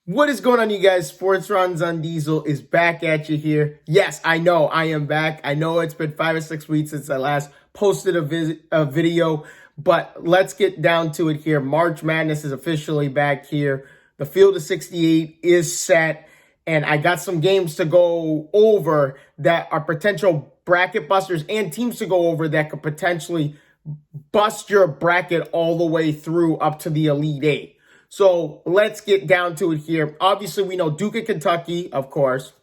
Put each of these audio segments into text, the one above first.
What is going on, you guys? Sports Runs on Diesel is back at you here. Yes, I know I am back. I know it's been 5 or 6 weeks since I last posted a video, but let's get down to it here. March Madness is officially back here. The field of 68 is set, and I got some games to go over that are potential bracket busters and teams to go over that could potentially bust your bracket all the way through up to the Elite Eight. So let's get down to it here. Obviously, we know Duke and Kentucky, of course.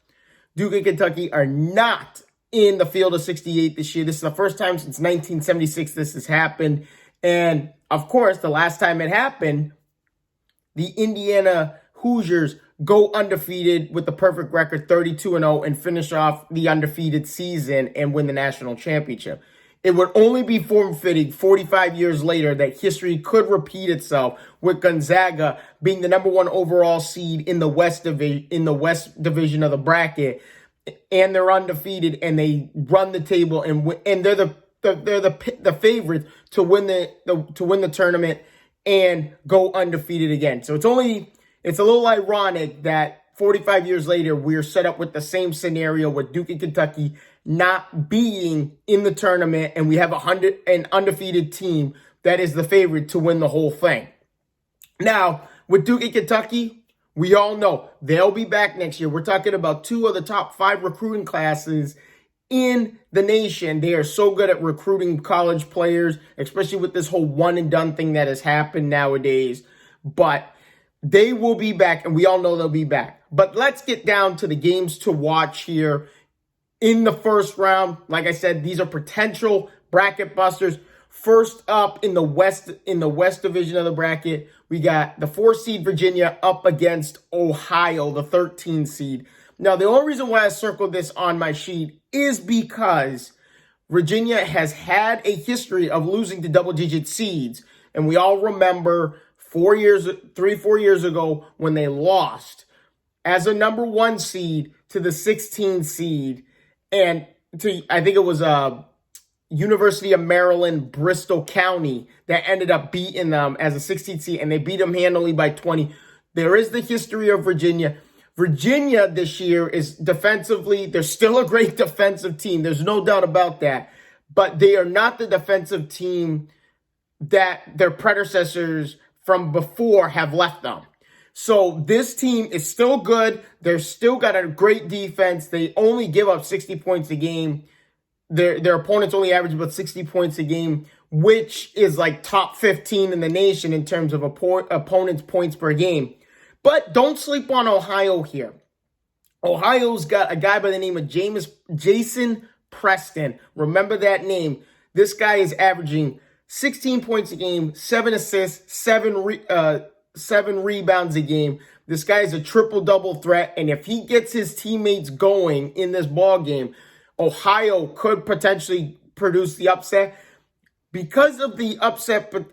Duke and Kentucky are not in the field of 68 this year. This is the first time since 1976 this has happened. And, of course, the last time it happened, the Indiana Hoosiers go undefeated with the perfect record 32-0 and finish off the undefeated season and win the national championship. It would only be form-fitting 45 years later that history could repeat itself with Gonzaga being the number 1 overall seed in the West division of the bracket, and they're undefeated and they run the table and they're the favorites to win the tournament and go undefeated again. So it's a little ironic that 45 years later we're set up with the same scenario with Duke and Kentucky not being in the tournament, and we have an undefeated team that is the favorite to win the whole thing. Now, with Duke and Kentucky, we all know they'll be back next year. We're talking about 2 of the top 5 recruiting classes in the nation. They are so good at recruiting college players, especially with this whole one-and-done thing that has happened nowadays. But they will be back, and we all know they'll be back. But let's get down to the games to watch here. In the first round, like I said, these are potential bracket busters. First up in the West division of the bracket, we got the 4 seed Virginia up against Ohio, the 13 seed. Now, the only reason why I circled this on my sheet is because Virginia has had a history of losing to double-digit seeds. And we all remember 4 years ago when they lost as a number 1 seed to the 16 seed. And I think it was University of Maryland, Bristol County that ended up beating them as a 16th seed, and they beat them handily by 20. There is the history of Virginia. Virginia this year is defensively, they're still a great defensive team. There's no doubt about that. But they are not the defensive team that their predecessors from before have left them. So this team is still good. They're still got a great defense. They only give up 60 points a game. Their opponents only average about 60 points a game, which is like top 15 in the nation in terms of opponents' points per game. But don't sleep on Ohio here. Ohio's got a guy by the name of Jason Preston. Remember that name. This guy is averaging 16 points a game, 7 assists, 7 rebounds a game. This guy is a triple-double threat, and if he gets his teammates going in this ball game, Ohio could potentially produce the upset. Because of the upset, but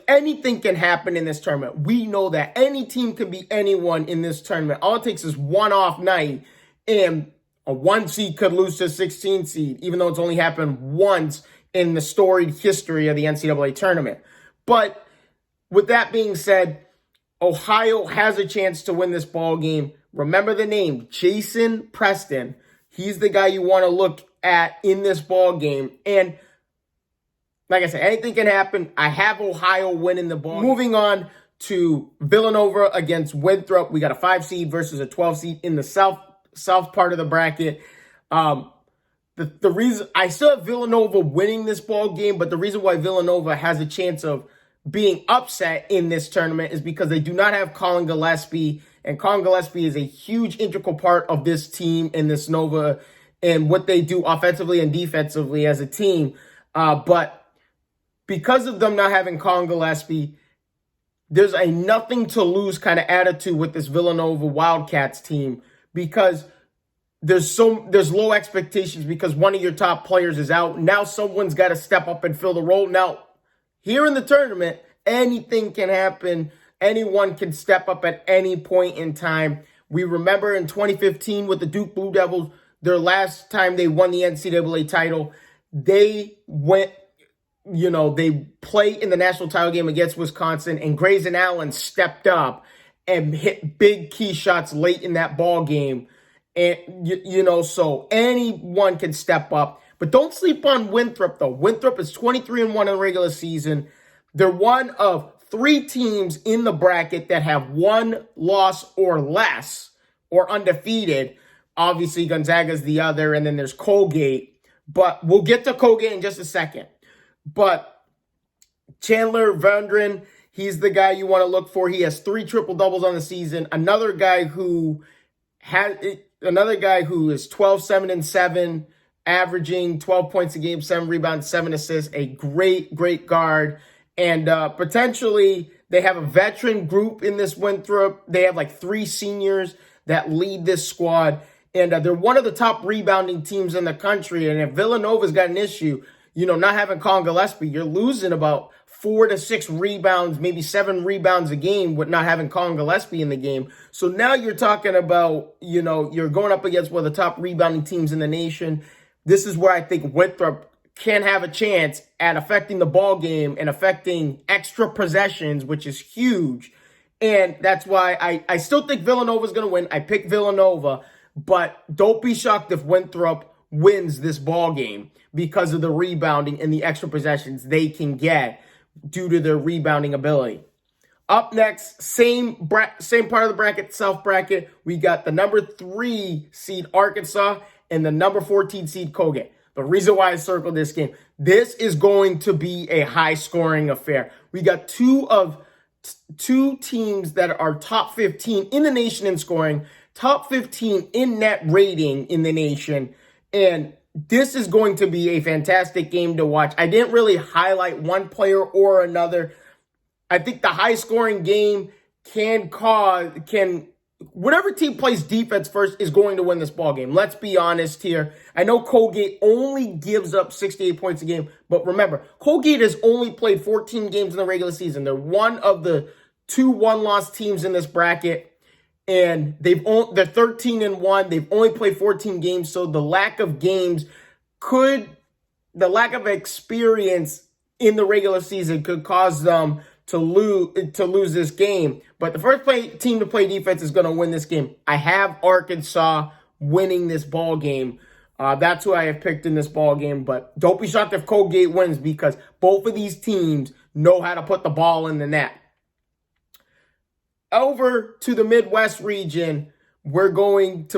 anything can happen in this tournament. We know that any team can beat anyone in this tournament. All it takes is one off night, and a 1 seed could lose to a 16 seed, even though it's only happened once in the storied history of the NCAA tournament. But with that being said, Ohio has a chance to win this ball game. Remember the name, Jason Preston. He's the guy you want to look at in this ball game. And like I said, anything can happen. I have Ohio winning the ball. Moving on to Villanova against Winthrop. We got a 5 seed versus a 12 seed in the south part of the bracket. The reason I still have Villanova winning this ball game, but the reason why Villanova has a chance of being upset in this tournament is because they do not have Colin Gillespie, and Colin Gillespie is a huge integral part of this team and this Nova and what they do offensively and defensively as a team. But because of them not having Colin Gillespie, there's a nothing to lose kind of attitude with this Villanova Wildcats team, because there's low expectations because one of your top players is out. Now someone's got to step up and fill the role. Now, here in the tournament, anything can happen. Anyone can step up at any point in time. We remember in 2015 with the Duke Blue Devils, their last time they won the NCAA title, they went, they play in the national title game against Wisconsin, and Grayson Allen stepped up and hit big key shots late in that ball game. And, so anyone can step up. But don't sleep on Winthrop, though. Winthrop is 23-1 in the regular season. They're one of 3 teams in the bracket that have 1 loss or less or undefeated. Obviously, Gonzaga's the other, and then there's Colgate. But we'll get to Colgate in just a second. But Chandler Vandren, he's the guy you want to look for. He has 3 triple-doubles on the season. Another guy who is 12, 7, and 7, averaging 12 points a game, 7 rebounds, 7 assists. A great guard. And potentially, they have a veteran group in this Winthrop. They have like 3 seniors that lead this squad. And they're one of the top rebounding teams in the country. And if Villanova's got an issue, not having Colin Gillespie, you're losing about 4 to 6 rebounds, maybe 7 rebounds a game with not having Colin Gillespie in the game. So now you're talking about, you're going up against one of the top rebounding teams in the nation. This is where I think Winthrop can have a chance at affecting the ball game and affecting extra possessions, which is huge. And that's why I still think Villanova is going to win. I picked Villanova, but don't be shocked if Winthrop wins this ball game because of the rebounding and the extra possessions they can get due to their rebounding ability. Up next, same part of the bracket, South bracket, we got the number 3 seed Arkansas and the number 14 seed Colgate. The reason why I circled this game, this is going to be a high-scoring affair. We got two teams that are top 15 in the nation in scoring, top 15 in net rating in the nation, and this is going to be a fantastic game to watch. I didn't really highlight one player or another. I think the high-scoring game whatever team plays defense first is going to win this ball game. Let's be honest here. I know Colgate only gives up 68 points a game, but remember, Colgate has only played 14 games in the regular season. They're one of the 2 one-loss teams in this bracket, and they're 13-1. They've only played 14 games, so the lack of experience in the regular season could cause them to lose this game. But the first team to play defense is going to win this game. I have Arkansas winning this ball game. That's who I have picked in this ball game. But don't be shocked if Colgate wins because both of these teams know how to put the ball in the net. Over to the Midwest region, we're going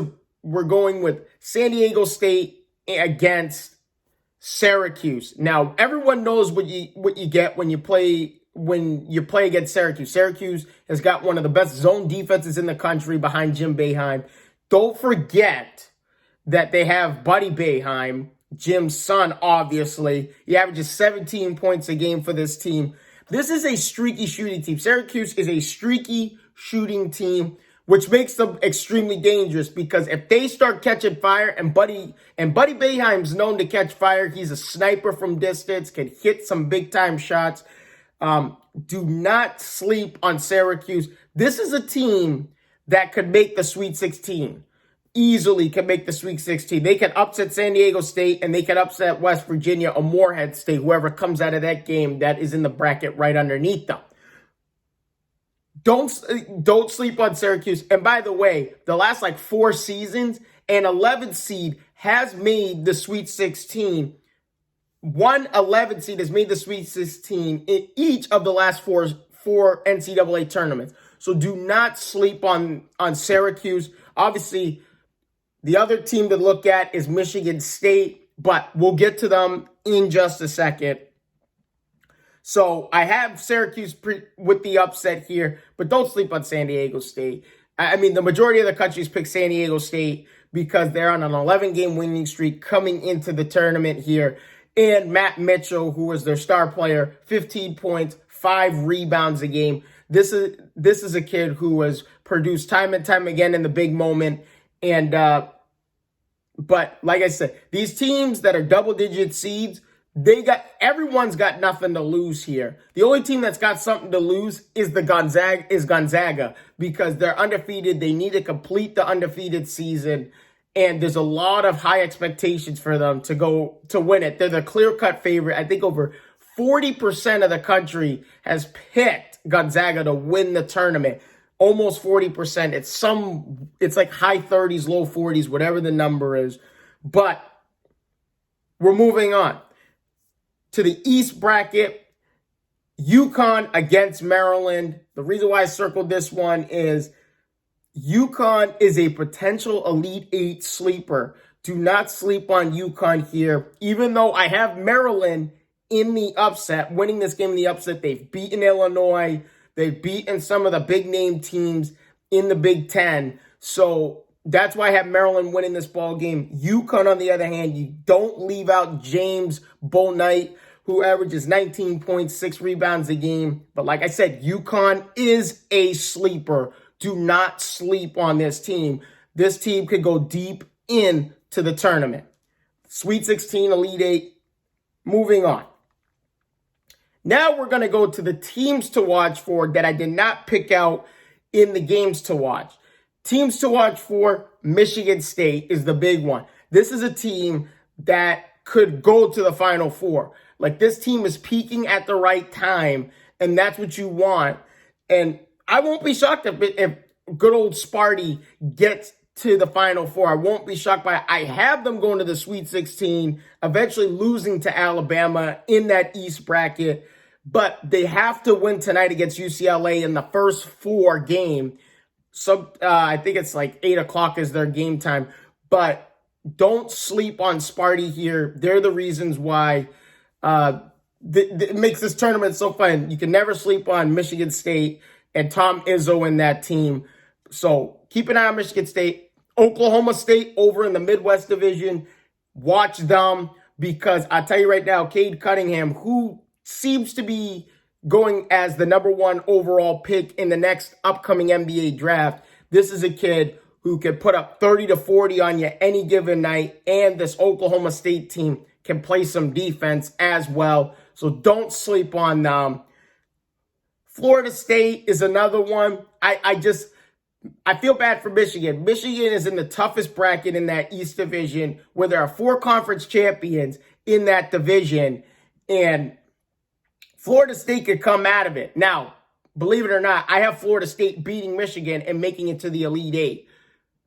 with San Diego State against Syracuse. Now, everyone knows what you get when you play against Syracuse. Syracuse has got one of the best zone defenses in the country behind Jim Boeheim. Don't forget that they have Buddy Boeheim, Jim's son, obviously. He averages 17 points a game for this team. This is a streaky shooting team. Syracuse is a streaky shooting team, which makes them extremely dangerous because if they start catching fire, and Buddy Boeheim's known to catch fire, he's a sniper from distance, can hit some big-time shots. Do not sleep on Syracuse. This is a team that could make the Sweet 16. Easily can make the Sweet 16. They can upset San Diego State, and they can upset West Virginia or Morehead State, whoever comes out of that game that is in the bracket right underneath them. Don't sleep on Syracuse. And by the way, the last 4 seasons, an 11th seed has made the Sweet 16. One 11th seed has made the Sweet 16 in each of the last four NCAA tournaments. So do not sleep on Syracuse. Obviously, the other team to look at is Michigan State, but we'll get to them in just a second. So I have Syracuse with the upset here, but don't sleep on San Diego State. I mean, the majority of the country's picked San Diego State because they're on an 11-game winning streak coming into the tournament here. And Matt Mitchell, who was their star player, 15 points, 5 rebounds a game. This is a kid who was produced time and time again in the big moment. And but like I said, these teams that are double-digit seeds, everyone's got nothing to lose here. The only team that's got something to lose is Gonzaga because they're undefeated. They need to complete the undefeated season. And there's a lot of high expectations for them to win it. They're the clear-cut favorite. I think over 40% of the country has picked Gonzaga to win the tournament. almost 40%. It's like high 30s, low 40s, whatever the number is. But we're moving on to the East bracket. UConn against Maryland. The reason why I circled this one is UConn is a potential Elite Eight sleeper. Do not sleep on UConn here. Even though I have Maryland in the upset, winning this game in the upset, they've beaten Illinois. They've beaten some of the big name teams in the Big Ten. So that's why I have Maryland winning this ball game. UConn, on the other hand, you don't leave out James Bull Knight, who averages 19.6 rebounds a game. But like I said, UConn is a sleeper. Do not sleep on this team. This team could go deep into the tournament. Sweet 16, Elite 8. Moving on. Now we're going to go to the teams to watch for that I did not pick out in the games to watch. Teams to watch for, Michigan State is the big one. This is a team that could go to the Final Four. Like, this team is peaking at the right time, and that's what you want. And I won't be shocked if good old Sparty gets to the Final Four. I won't be shocked by it. I have them going to the Sweet 16, eventually losing to Alabama in that East bracket. But they have to win tonight against UCLA in the first 4 game. So I think it's like 8 o'clock is their game time. But don't sleep on Sparty here. They're the reasons why it makes this tournament so fun. You can never sleep on Michigan State and Tom Izzo in that team. So keep an eye on Michigan State. Oklahoma State over in the Midwest Division. Watch them, because I tell you right now, Cade Cunningham, who seems to be going as the number 1 overall pick in the next upcoming NBA draft. This is a kid who can put up 30 to 40 on you any given night, and this Oklahoma State team can play some defense as well. So don't sleep on them. Florida State is another one. I feel bad for Michigan. Michigan is in the toughest bracket in that East Division, where there are 4 conference champions in that division, and Florida State could come out of it. Now, believe it or not, I have Florida State beating Michigan and making it to the Elite Eight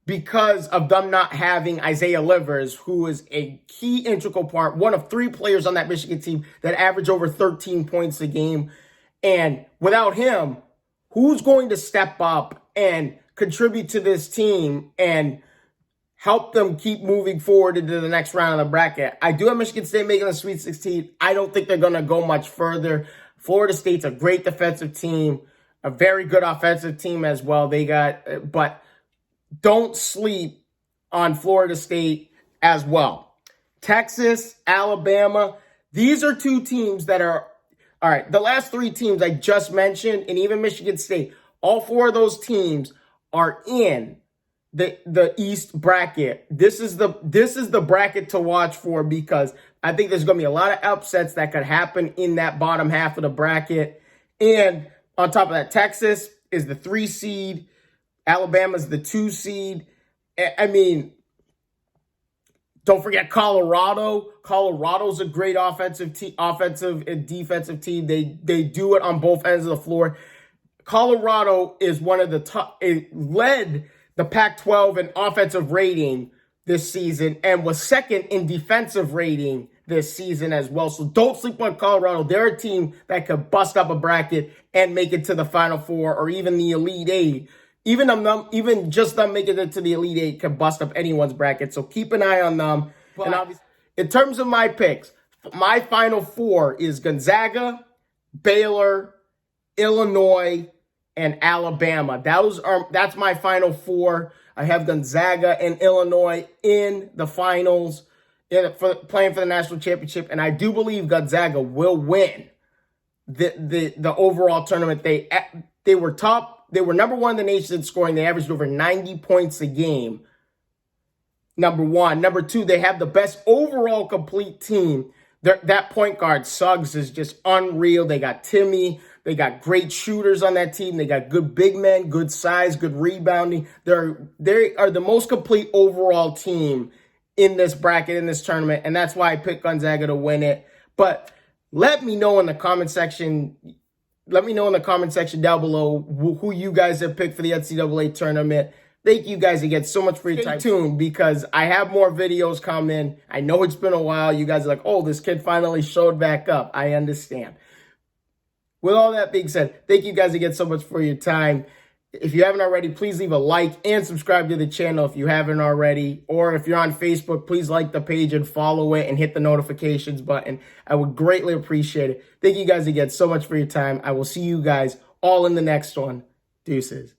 because of them not having Isaiah Livers, who is a key integral part, one of 3 players on that Michigan team that average over 13 points a game. And without him, who's going to step up and contribute to this team and help them keep moving forward into the next round of the bracket? I do have Michigan State making the Sweet 16. I don't think they're going to go much further. Florida State's a great defensive team, a very good offensive team as well. But don't sleep on Florida State as well. Texas, Alabama, these are 2 teams that are, all right, the last 3 teams I just mentioned, and even Michigan State, all 4 of those teams are in the East bracket. This is the bracket to watch for, because I think there's going to be a lot of upsets that could happen in that bottom half of the bracket. And on top of that, Texas is the 3 seed. Alabama's the 2 seed. I mean, don't forget Colorado. Colorado's a great offensive and defensive team. They do it on both ends of the floor. Colorado is one of the top. It led the Pac-12 in offensive rating this season and was second in defensive rating this season as well. So don't sleep on Colorado. They're a team that could bust up a bracket and make it to the Final Four or even the Elite Eight. Even just them making it to the Elite Eight can bust up anyone's bracket. So keep an eye on them. But and obviously, in terms of my picks, my Final Four is Gonzaga, Baylor, Illinois, and Alabama. That's my Final Four. I have Gonzaga and Illinois in the finals, playing for the national championship, and I do believe Gonzaga will win the overall tournament. They were top. They were number 1 in the nation in scoring. They averaged over 90 points a game. Number 1. Number 2, they have the best overall complete team. That point guard, Suggs, is just unreal. They got Timmy. They got great shooters on that team. They got good big men, good size, good rebounding. They are the most complete overall team in this bracket, in this tournament, and that's why I picked Gonzaga to win it. But let me know in the comment section Let me know in the comment section down below who you guys have picked for the NCAA tournament. Thank you guys again so much for your time. Stay tuned because I have more videos coming. I know it's been a while. You guys are like, oh, this kid finally showed back up. I understand. With all that being said, thank you guys again so much for your time. If you haven't already, please leave a like and subscribe to the channel if you haven't already. Or if you're on Facebook, please like the page and follow it and hit the notifications button. I would greatly appreciate it. Thank you guys again so much for your time. I will see you guys all in the next one. Deuces.